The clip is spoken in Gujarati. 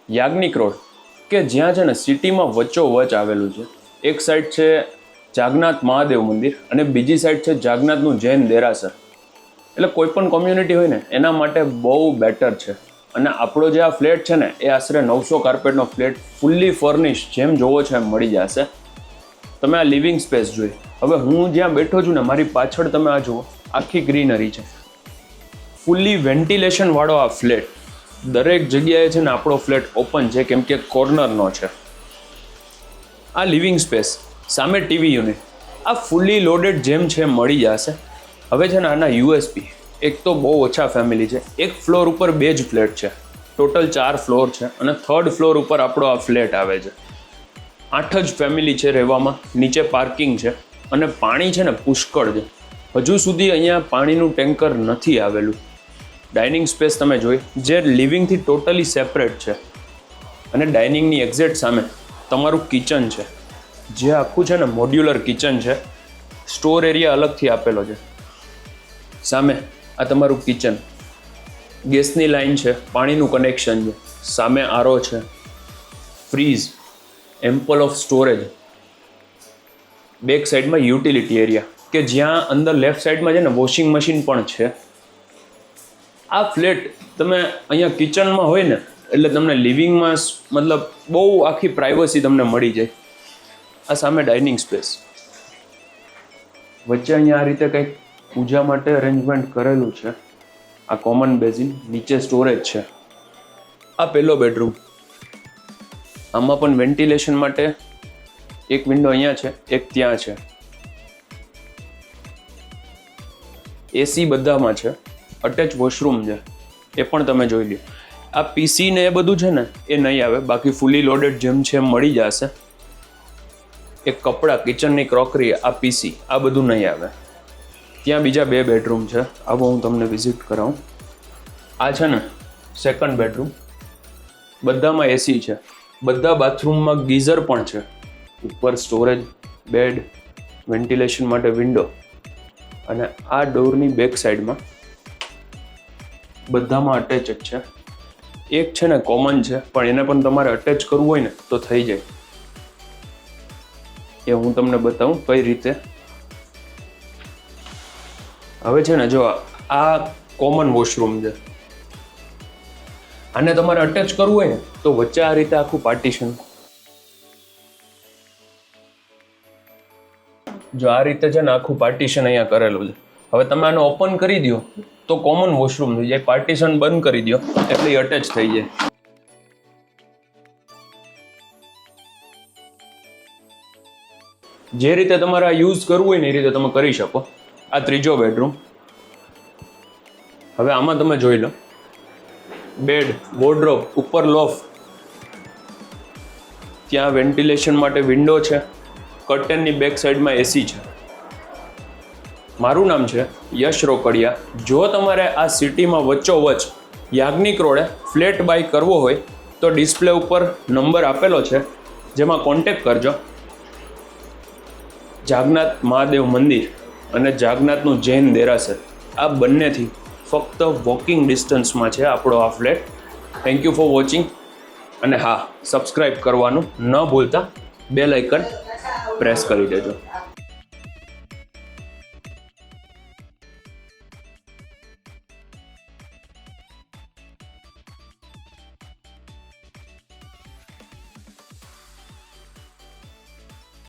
યાજ્ઞિક રોડ, કે જ્યાં છે ને સિટીમાં વચ્ચોવચ આવેલું છે. એક સાઈડ છે જાગનાથ મહાદેવ મંદિર અને બીજી સાઈડ છે જાગનાથનું જૈન દેરાસર. એટલે કોઈ પણ કોમ્યુનિટી હોય ને એના માટે બહુ બેટર છે. અને આપણો જે આ ફ્લેટ છે ને એ આશરે 900 કાર્પેટનો ફ્લેટ, ફૂલ્લી ફર્નિશ, જેમ જોવો છો એમ મળી જશે. તમે આ લિવિંગ સ્પેસ જોઈ. હવે હું જ્યાં બેઠો છું ને મારી પાછળ તમે આ જુઓ, આખી ગ્રીનરી છે. ફૂલ્લી વેન્ટિલેશન વાળો આ ફ્લેટ. દરેક જગ્યાએ છે ને આપણો ફ્લેટ ઓપન છે કેમ કે કોર્નરનો છે. આ લિવિંગ સ્પેસ, સામે ટીવી યુનિટ, આ ફૂલ્લી લોડેડ જેમ છે મળી જશે. હવે છે ને આના યુએસપી, એક તો બહુ ઓછા ફેમિલી છે. એક ફ્લોર ઉપર 2 જ ફ્લેટ છે, ટોટલ 4 ફ્લોર છે અને 3rd ફ્લોર ઉપર આપણો આ ફ્લેટ આવે છે. 8 જ ફેમિલી છે રહેવામાં. નીચે પાર્કિંગ છે અને પાણી છે ને પુષ્કળ છે. હજુ સુધી અહીંયા પાણીનું ટેન્કર નથી આવેલું. ડાઇનિંગ સ્પેસ તમે જોઈ, જે લિવિંગથી ટોટલી સેપરેટ છે. અને ડાઇનિંગની એક્ઝેક્ટ સામે તમારું કિચન છે, જે આખું છે ને મોડ્યુલર કિચન છે. સ્ટોર એરિયા અલગથી આપેલો છે. સામે આ તમારું કિચન, ગેસની લાઈન છે, પાણીનું કનેક્શન છે, સામે આરો છે, fridge, ample of storage. Back સાઈડમાં યુટિલિટી એરિયા, કે જ્યાં અંદર લેફ્ટ સાઈડમાં છે ને વોશિંગ મશીન પણ છે. આ ફ્લેટ તમે અહીંયા કિચનમાં હોય ને એટલે તમને લિવિંગમાં મતલબ બહુ આખી પ્રાઇવસી તમને મળી જાય. આ સામે ડાઇનિંગ સ્પેસ, વચ્ચે અહીંયા આ રીતે કંઈક પૂજા માટે અરેન્જમેન્ટ કરેલું છે. આ કોમન બેઝિન, નીચે સ્ટોરેજ છે. આ પહેલો બેડરૂમ, આમાં પણ વેન્ટિલેશન માટે એક વિન્ડો અહીંયા છે, એક ત્યાં છે. એસી બધામાં છે. અટેચ વોશરૂમ છે, એ પણ તમે જોઈ લો. આ પીસી ને એ બધું છે ને એ નહીં આવે, બાકી ફૂલી લોડેડ જેમ છે મળી જશે. એક કપડાં, કિચનની ક્રોકરી, આ પીસી, આ બધું નહીં આવે. ત્યાં બીજા 2 બેડરૂમ છે, આવો હું તમને વિઝિટ કરાવું. આ છે ને સેકન્ડ બેડરૂમ, બધામાં એસી છે. બધા બાથરૂમમાં ગીઝર પણ છે. ઉપર સ્ટોરેજ, બેડ, વેન્ટિલેશન માટે વિન્ડો. અને આ ડોરની બેક સાઈડમાં બધામાં અટેચ જ છે. એક છે ને કોમન છે, પણ એને પણ તમારે અટેચ કરવું હોય ને તો થઈ જાય. એ હું તમને બતાવું કઈ રીતે. હવે છે ને જો આ કોમન વોશરૂમ છે, આને તમારે અટેચ કરવું હોય ને તો વચ્ચે આ રીતે આખું પાર્ટીશન. જો આ રીતે છે ને આખું પાર્ટીશન અહીંયા કરેલું છે. હવે તમે આને ઓપન કરી દો તો કોમન વોશરૂમ થઈ જાય. પાર્ટીશન બંધ કરી દો એટલે એ અટેચ થઈ જાય. જે રીતે તમારે આ યુઝ કરવું હોય ને એ રીતે તમે કરી શકો. આ ત્રીજો બેડરૂમ. હવે આમાં તમે જોઈ લો, બેડ, વોર્ડરોબ, ઉપર લોફ, ત્યાં વેન્ટિલેશન માટે વિન્ડો છે. કર્ટનની બેક સાઈડમાં એસી છે. મારું નામ છે યશ રોકડિયા. જો તમારે આ સિટીમાં વચ્ચોવચ યાજ્ઞિક રોડે ફ્લેટ બાય કરવો હોય તો ડિસ્પ્લે ઉપર નંબર આપેલો છે, જેમાં કોન્ટેક્ટ કરજો. જાગનાથ મહાદેવ મંદિર અને જાગનાથનું જૈન દેરાસર, આ બંનેથી ફક્ત વોકિંગ ડિસ્ટન્સમાં છે આપણો આ flat. Thank you for watching. અને હા, સબસ્ક્રાઈબ કરવાનું ન ભૂલતા. બેલ આઇકન પ્રેસ કરી દેજો.